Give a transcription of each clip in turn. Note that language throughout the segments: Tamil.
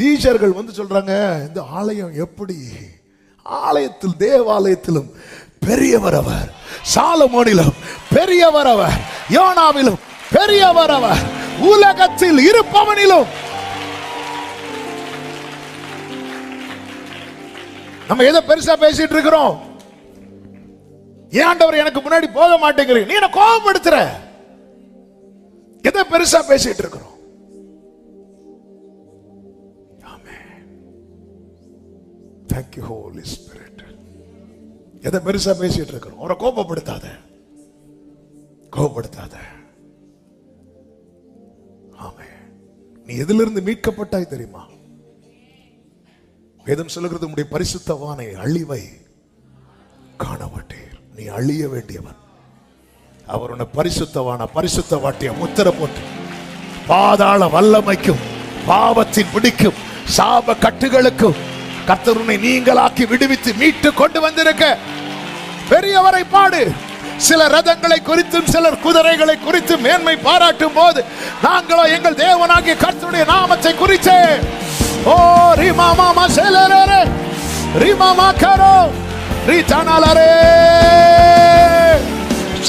சீஷர்கள் வந்து சொல்றாங்க, இந்த ஆலயம் எப்படி? ஆலயத்தில் தேவாலயத்திலும் பெரியவர் அவர், சாலமோனிலும் பெரியவர் அவர், யோனாவிலும் பெரியவர் அவர், உலகத்தில் இருப்பவனிலும். நம்ம எதை பெருசா பேசிட்டு இருக்கிறோம்? ஏன்டவர் எனக்கு முன்னாடி போக மாட்டேங்கிறீங்க, நீ என்ன கோபப்படுத்துற? எதை பெருசா பேசிட்டு இருக்கிறோம்? Thank you Holy Spirit. எதை பெருசா பேசிட்டு இருக்கிறோம்? அவரை கோபப்படுத்தாத, கோபப்படுத்தாத. ஆமென். நீ எதிலிருந்து மீட்கப்பட்டாய் தெரியுமா? வேதம் சொல்லுகிறது, உம்முடைய பரிசுத்தவானை அழிவை காணமாட்டீர். நீ அழிய வேண்டியவன். அவர் உன்னை பரிசுத்தவான பரிசுத்தவாட்டிய முத்திரை போட்டு பாதாள வல்லமைக்கும் பாவத்தின் பிடிக்கும் சாப கட்டுகளுக்கும் கர்த்தர் உன்னை நீங்களாக்கி விடுவித்து மீட்டு கொண்டு வந்திருக்க பெரியவரை பாடு. சில ரதங்களை குறித்தும் சிலர் குதிரைகளை குறித்தும் மேன்மை பாராட்டும் போது, நாங்களோ எங்கள் தேவனாகிய கர்த்தருடைய நாமத்தை குறித்தே ஓ ரிமாமா மசலரே ரிமாமா கரோ ரிதனலரே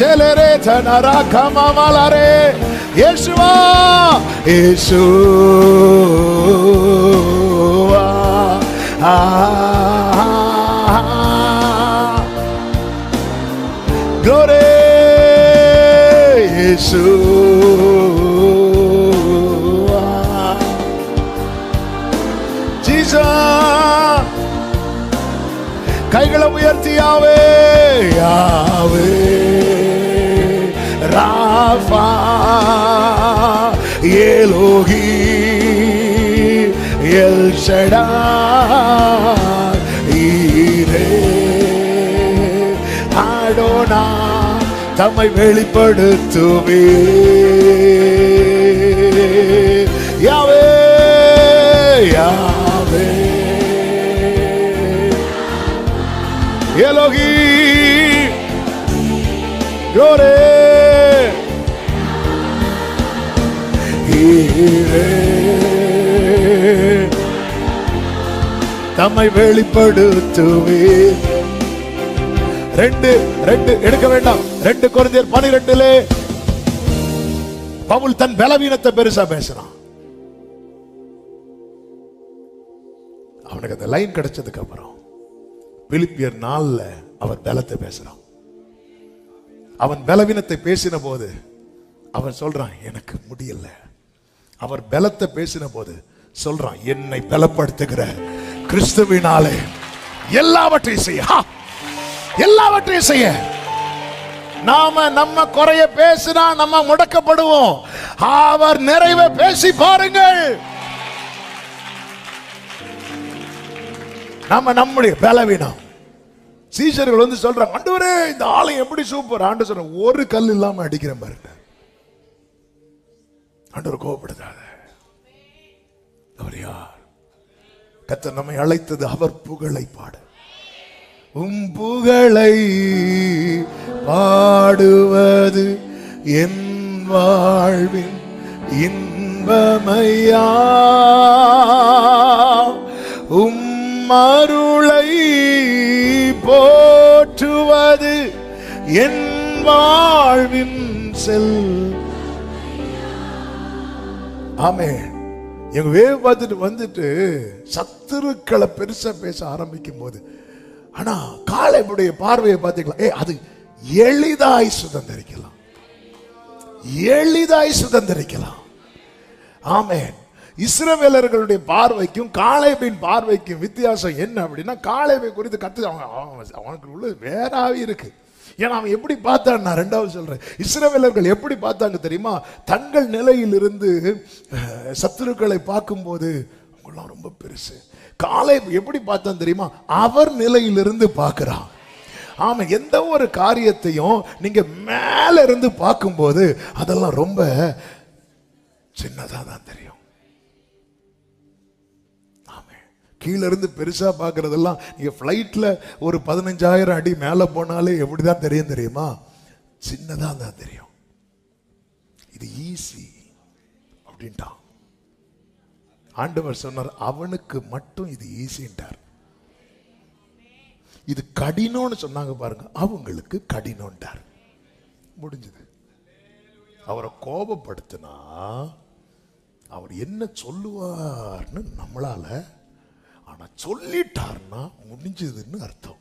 செலரே தனரா கமமலரே இயேசுவா இயேசுவா glory Yeshua Jesus. கைகளை உயர்த்தி யாவே யாவே ராஃபா எலோஹி எல் ஷடாய் ஈரே ஆடோனா தம்மை வெளிப்படுத்துவே யாவே யாவே எலோஹி glory ஈரே தம்மை வெளிப்படுத்துவே. ரெண்டு எடுக்க வேண்டாம். 2 கொரிந்தியர் 12 பவுல் தன் பலவீனத்தை பெருசா பேசுறான். அவனுக்கு அந்த லைன் கிடைச்சதுக்கு அப்புறம் பிலிப்பியர் 4 அவர் பலத்தை பேசுறான். அவன் பலவீனத்தை பேசின போது அவன் சொல்றான், எனக்கு முடியல. அவர் பலத்தை பேசின போது சொல்றான், என்னை பலப்படுத்துகிற கிறிஸ்துவினாலே எல்லாவற்றையும் செய்ய, எல்லாவற்றையும் செய்ய. நம்ம குறைய பேசினா நம்ம முடக்கப்படுவோம். அவர் நிறைவை பேசி பாருங்கள். நம்முடைய பலவீனம். சீஷர்கள் வந்து சொல்றாங்க, ஆண்டவரே இந்த ஆலயம் எப்படி சூப்பர். ஆண்டவர் சொல்ற, ஒரு கல் இல்லாம அடிக்கிறேன் பாருங்க. ஆண்டவர் கோபப்படுத்தாத. அவர் யார்? கர்த்தர் நம்மை அழைத்தது அவர் புகழை பாட. புகழை பாடுவது என் வாழ்வின் இன்பமையா, அருளை போற்றுவது என் வாழ்வின் செல். ஆமென். எங்க வேவ் பார்த்துட்டு வந்துட்டு சத்துருக்களை பெருசா பேச ஆரம்பிக்கும் போது, ஆனா காலேபுடைய பார்வையை பார்த்தீங்களா? அது எளிதாய் சுதந்திரிக்கலாம், எளிதாய் சுதந்திரிக்கலாம். ஆமென். இஸ்ரவேலர்களுடைய பார்வைக்கும் காலேபின் பார்வைக்கும் வித்தியாசம் என்ன அப்படின்னா, காலேபை குறித்து கத்து அவனுக்கு உள்ள வேறாவே இருக்கு. ஏன்னா அவன் எப்படி பார்த்தான், நான் 2வது சொல்றேன். இஸ்ரவேலர்கள் எப்படி பார்த்தாங்க தெரியுமா? தங்கள் நிலையிலிருந்து சத்துருக்களை பார்க்கும்போது அவங்களாம் ரொம்ப பெருசு. காலேப் எப்படி பார்த்தான் தெரியுமா? அவர் நிலையிலிருந்து பார்க்கிறான். ஆமா, எந்த ஒரு காரியத்தையும் நீங்க மேல இருந்து பார்க்கும்போது அதெல்லாம் ரொம்ப சின்னதா தான் தெரியும். கீழே இருந்து பெருசா பாக்குறதெல்லாம் நீங்க பிளைட்ல ஒரு 15,000 அடி மேல போனாலே எப்படிதான் தெரியும் தெரியுமா? சின்னதா தான் தெரியும். இது ஈஸி அப்படின்ட்டான். ஆண்டவர் சொன்னார், அவனுக்கு மட்டும் இது ஈஸின்றார். இது கடினம்னு சொன்னாங்க பாருங்க, அவங்களுக்கு கடினம்ன்றார். முடிஞ்சது. அவரை கோபப்படுத்தினா அவர் என்ன சொல்லுவார்னு நம்மளால, ஆனா சொல்லிட்டார்னா முடிஞ்சதுன்னு அர்த்தம்.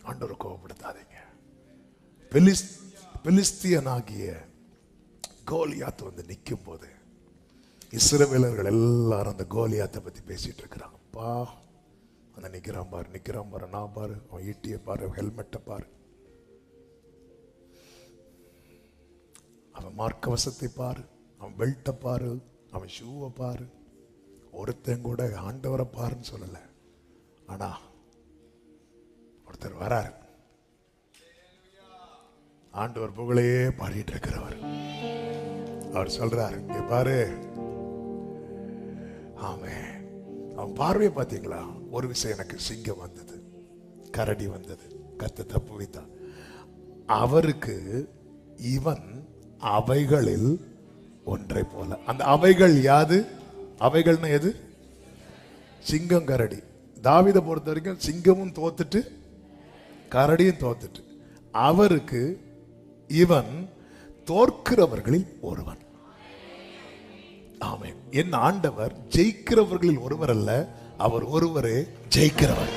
ஆண்டவரை கோபப்படுத்தாதீங்க. பெலிஸ்தியனாகிய கோலியாத் வந்து நிற்கும் போது இஸ்ரவேலர்கள் எல்லாரும் அந்த கோலியாத்தை பத்தி பேசிட்டு இருக்கிறாங்க. அப்பா, அந்த நிக்கிறான் பாரு, நான் பாரு, அவன் ஈட்டியை பாரு, ஹெல்மெட்டை பாரு, அவன் மார்க்கவசத்தை பாரு, அவன் பெல்ட்டை பாரு, அவன் ஷூவை பாரு. ஒருத்தன் கூட ஆண்டவரை பாருன்னு சொல்லல. ஆனா ஒருத்தர் வராரு, ஆண்டவர் புகழையே பாடிட்டு இருக்கிறவர். அவர் சொல்றாரு, இங்க பாரு. ஆமே, அவன் பார்வையை பார்த்தீங்களா? ஒரு விஷயம், எனக்கு சிங்கம் வந்தது, கரடி வந்தது, கத்த தப்பு வைத்தான். அவருக்கு இவன் அவைகளில் ஒன்றை போல. அந்த அவைகள் யாது? அவைகள்னா எது? சிங்கம், கரடி. தாவீதை பொறுத்த வரைக்கும் சிங்கமும் தோத்துட்டு கரடியும் தோத்துட்டு, அவருக்கு இவன் தோற்கிறவர்களில் ஒருவன். ஆமென். என் ஆண்டவர் ஜெயிக்கிறவர்களில் ஒருவர் அல்ல, அவர் ஒருவரே ஜெயிக்கிறவர்.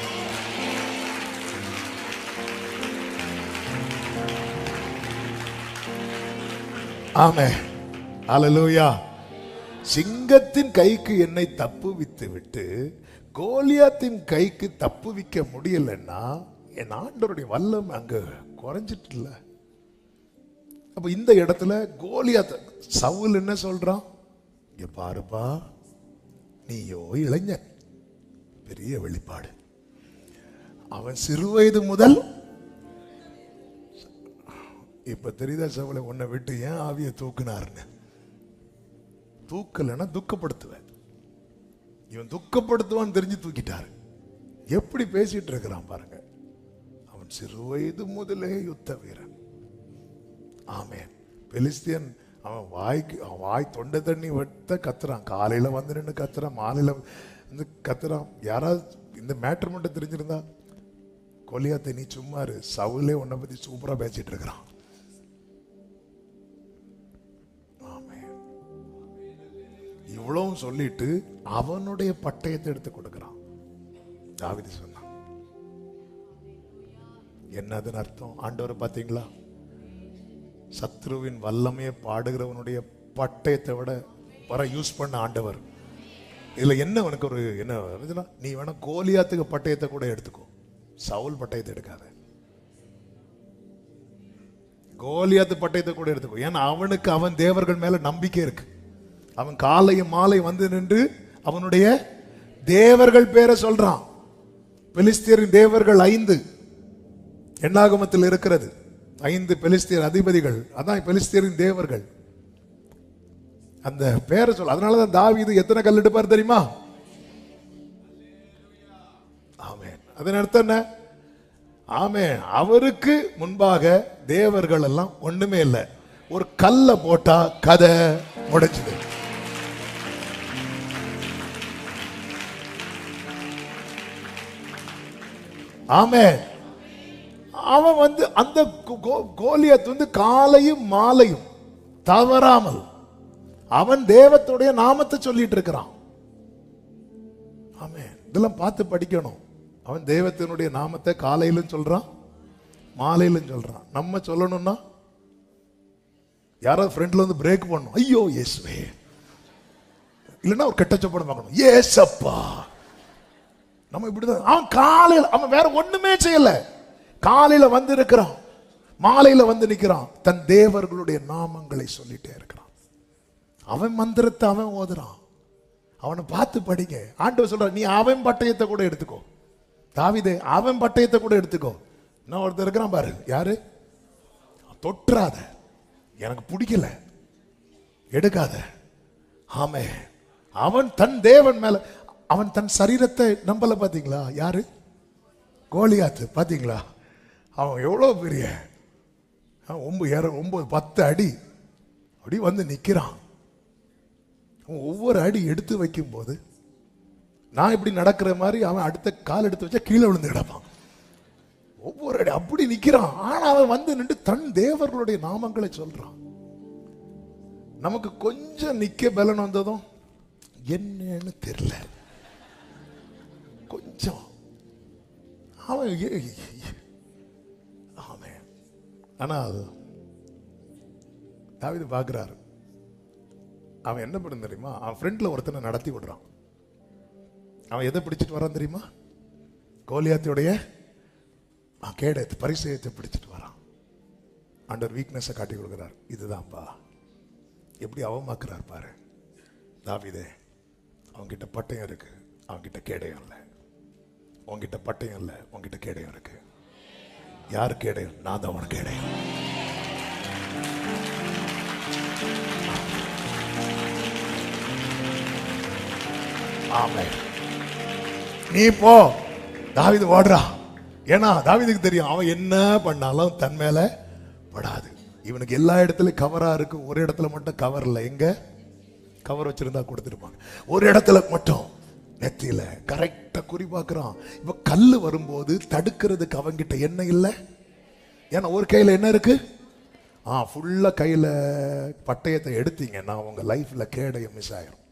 ஆமென். அல்லேலூயா. சிங்கத்தின் கைக்கு என்னை தப்புவித்து விட்டு கோலியாத்தின் கைக்கு தப்புவிக்க முடியலன்னா என் ஆண்டவருடைய வல்லம் அங்க குறைஞ்சிட்டு இல்ல. அப்ப இந்த இடத்துல கோலியாத், சவுல் என்ன சொல்றான்? இங்க பாருப்பா, நீயோ இளைஞன். பெரிய வெளிப்பாடு. அவன் சிறுவயது முதல், இப்ப தெரியுதா சவுலை உன்னை விட்டு ஏன் ஆவியை தூக்குனாருன்னு? தூக்கலன்னா துக்கப்படுத்துவேன். இவன் துக்கப்படுத்துவான்னு தெரிஞ்சு தூக்கிட்டாரு. எப்படி பேசிட்டு இருக்கிறான் பாருங்க. அவன் சிறுவயது முதலே யுத்த வீரன். ஆமென். பெலிஸ்தியன் அவன் வாய் தொண்டை தண்ணி வெட்ட கத்துறான். காலையில வந்து நின்று கத்துறான், மாலையில வந்து கத்துறான். யாராவது இந்த மேட்டர் மட்டும் தெரிஞ்சிருந்தா, கோலியாத்தை நீ சும்மா இரு, சவுலே உன்னை பத்தி சூப்பரா பேசிட்டு இருக்கிறான். இவ்வளவு சொல்லிட்டு அவனுடைய பட்டயத்தை எடுத்து கொடுக்கிறான். தாவீது சொன்னான். என்னதுன்னு அர்த்தம்? ஆண்டவர் பாத்தீங்களா, சத்ருவின் வல்லமையை பாடுகிறவனுடைய பட்டயத்தை விட வர யூஸ் பண்ண ஆண்டவர். இதுல என்ன உனக்கு ஒரு என்ன, நீ வேணா கோலியாத்துக்கு பட்டயத்தை கூட எடுத்துக்கோ, சவுல் பட்டயத்தை எடுக்காத. கோலியாத்து பட்டயத்தை கூட எடுத்துக்கோ. ஏன்னா அவனுக்கு அவன் தேவர்கள் மேல நம்பிக்கை இருக்கு. அவன் காலையும் மாலை வந்து நின்று அவனுடைய தேவர்கள் பேரை சொல்றான். பெலிஸ்தியரின் தேவர்கள் 5 எண்ணாகமத்தில் இருக்கிறது. 5 பெலிஸ்தியர் அதிபதிகள், அதான் பெலிஸ்தியரின் தேவர்கள். அந்த பேரை சொல்ல. அதனாலதான் தாவீது எத்தனை கல் எடுப்பார் தெரியுமா? ஆமென். அதன் அர்த்தம் என்ன? ஆமென். அவருக்கு முன்பாக தேவர்கள் எல்லாம் ஒண்ணுமே இல்லை. ஒரு கல்ல போட்டா கதை முடிஞ்சது. ஆமென். அவன் வந்து அந்த கோலியாத் வந்து காலையும் மாலையும் தவறாமல் அவன் தேவத்துடைய நாமத்தை சொல்லிட்டு இருக்கிறான். ஆமென். இதெல்லாம் பார்த்து படிக்கணும். அவன் தேவத்தினுடைய நாமத்தை காலையிலும் சொல்றான், மாலையிலும் சொல்றான். நம்ம சொல்லணும்னா யாராவது ஃப்ரெண்ட்ல வந்து பிரேக் பண்ணணும், ஐயோ இயேசுவே, இல்லைன்னா ஒரு கெட்ட சொப்பனம் பார்க்கணும், ஏசப்பா. நம்ம இப்படிதான். அவன் காலையில் அவன் வேற ஒண்ணுமே செய்யல. காலையில வந்து இருக்கிறான், மாலையில வந்து நிக்கிறான், தன் தேவர்களுடைய நாமங்களை சொல்லிட்டே இருக்கிறான். அவன் மந்திரத்தை அவன் ஓதுறான். அவனை பார்த்து படிங்க. ஆண்டவர் சொல்ற, நீ அவன் பட்டயத்தை கூட எடுத்துக்கோ. தாவீதே, அவன் பட்டயத்தை கூட எடுத்துக்கோ. நான் ஒருத்தர் இருக்கிறான் பாரு, யாரு? தொற்றாத, எனக்கு பிடிக்கல, எடுக்காத. ஆமே, அவன் தன் தேவன் மேல, அவன் தன் சரீரத்தை நம்பல. பாத்தீங்களா? யாரு? கோலியாத்து. பாத்தீங்களா? அவன் எவ்வளவு பெரிய 9 10 அடி அப்படி வந்து நிக்கிறான். ஒவ்வொரு அடி எடுத்து வைக்கும் போது நான் இப்படி நடக்கிற மாதிரி அவன் அடுத்த கால் எடுத்து வச்சா கீழே விழுந்து கிடப்பான். ஒவ்வொரு அடி அப்படி நிக்கிறான். ஆனா அவன் வந்து நின்று தன் தேவர்களுடைய நாமங்களை சொல்றான். நமக்கு கொஞ்சம் நிக்க பலன் வந்ததும் என்னன்னு தெரியல, கொஞ்சம் அவன் அவன். ஆனா தாவீது பார்க்கிறாரு, அவன் என்ன பண்ண தெரியுமா, அவன் ஃப்ரெண்ட்ல ஒருத்தனை நடத்தி விடுறான். அவன் எதை பிடிச்சிட்டு வரான் தெரியுமா, கோலியாத்தியுடைய கேடயத்தை பரிசயத்தை பிடிச்சிட்டு வரான். ஆண்டவர் வீக்னஸை காட்டி கொடுக்கிறார். இதுதான்ப்பா எப்படி அவமாக்குறார் பாரு. தாவீதே, அவன்கிட்ட பட்டயம் இருக்கு, அவன்கிட்ட கேடயம் இல்லை. உன்கிட்ட பட்டயம் இல்லை, உன்கிட்ட கேடயம் இருக்கு. யாரு கேடயம்? நான் தான் உனக்கு கேடயம். ஆமென். நீ போ. தாவீது ஓடுறா. ஏன்னா தாவீதுக்கு தெரியும் அவன் என்ன பண்ணாலும் தன் மேல படாது. இவனுக்கு எல்லா இடத்துலயும் கவரா இருக்கு, ஒரு இடத்துல மட்டும் கவர் இல்லை. எங்க கவர் வச்சிருந்தா கொடுத்துருப்பாங்க, ஒரு இடத்துல மட்டும் நெத்தியில கரெக்டா குறி பார்க்கிறான். இப்ப கல்லு வரும்போது தடுக்கிறதுக்கு அவங்கிட்ட என்ன இல்லை. ஏன்னா ஒரு கையில என்ன இருக்கு, ஃபுல்லா கையில பட்டயத்தை எடுத்தீங்கன்னா உங்க லைஃப்ல கேடயம் மிஸ் ஆயிரும்.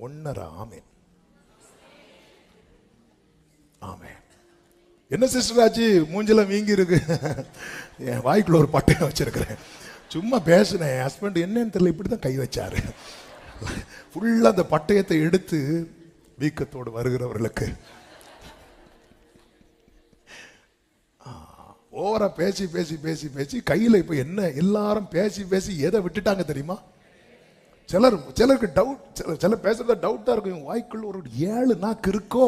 ஒன்னரை. ஆமென், ஆமென். என்ன சிஸ்டர் ஆச்சு, மூஞ்சில வீங்கி இருக்கு? என் வாய்க்குள்ள ஒரு பட்டயம் வச்சிருக்கிறேன், சும்மா பேசுனேன். என் ஹஸ்பண்ட் என்னன்னு தெரியல, இப்படிதான் கை வச்சாரு. ஃபுல்லா அந்த பட்டயத்தை எடுத்து வீக்கத்தோடு வருகிறவர்களுக்கு ஓவரா பேசி பேசி பேசி பேசி கையில இப்ப என்ன, எல்லாரும் பேசி பேசி எதை விட்டுட்டாங்க தெரியுமா? சிலருக்கு டவுட், சிலர் பேசுறத டவுட்டா இருக்கும். வாய்க்குள்ள ஒரு 7 நாக்கு இருக்கோ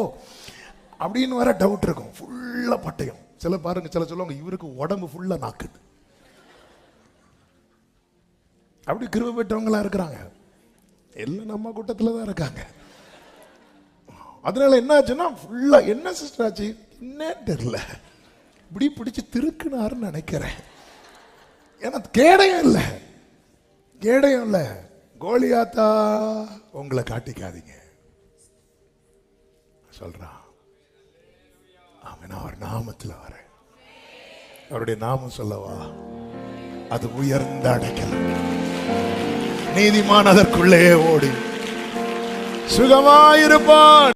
அப்படின்னு வர டவுட் இருக்கும். ஃபுல்லா பட்டயம். சில பாருங்க, சில சொல்லுவாங்க இவருக்கு உடம்பு ஃபுல்லா நாக்கு. அப்படி கிருபை பெற்றவங்களா இருக்கிறாங்க. எல்லாம் நம்ம கூட்டத்துல தான் இருக்காங்க. அதனால என்ன ஆச்சுன்னா ஃபுல்லா என்ன சிஸ்டர் ஆச்சு என்னன்னு தெரியல, இப்படி பிடிச்சு திருக்குனாருன்னு நினைக்கிறேன். ஏன்னா கேடயம் இல்லை, கேடயம் இல்லை. கோலியாத்தா உங்களை காட்டிக்காதீங்க சொல்றான். அவன் அவர் நாமத்தில் வரேன். அவருடைய நாமம் சொல்லவா, அது உயர்ந்த அடைக்கலம். நீதிமான் அதற்குள்ளே ஓடி சுகமாயிருப்பான்.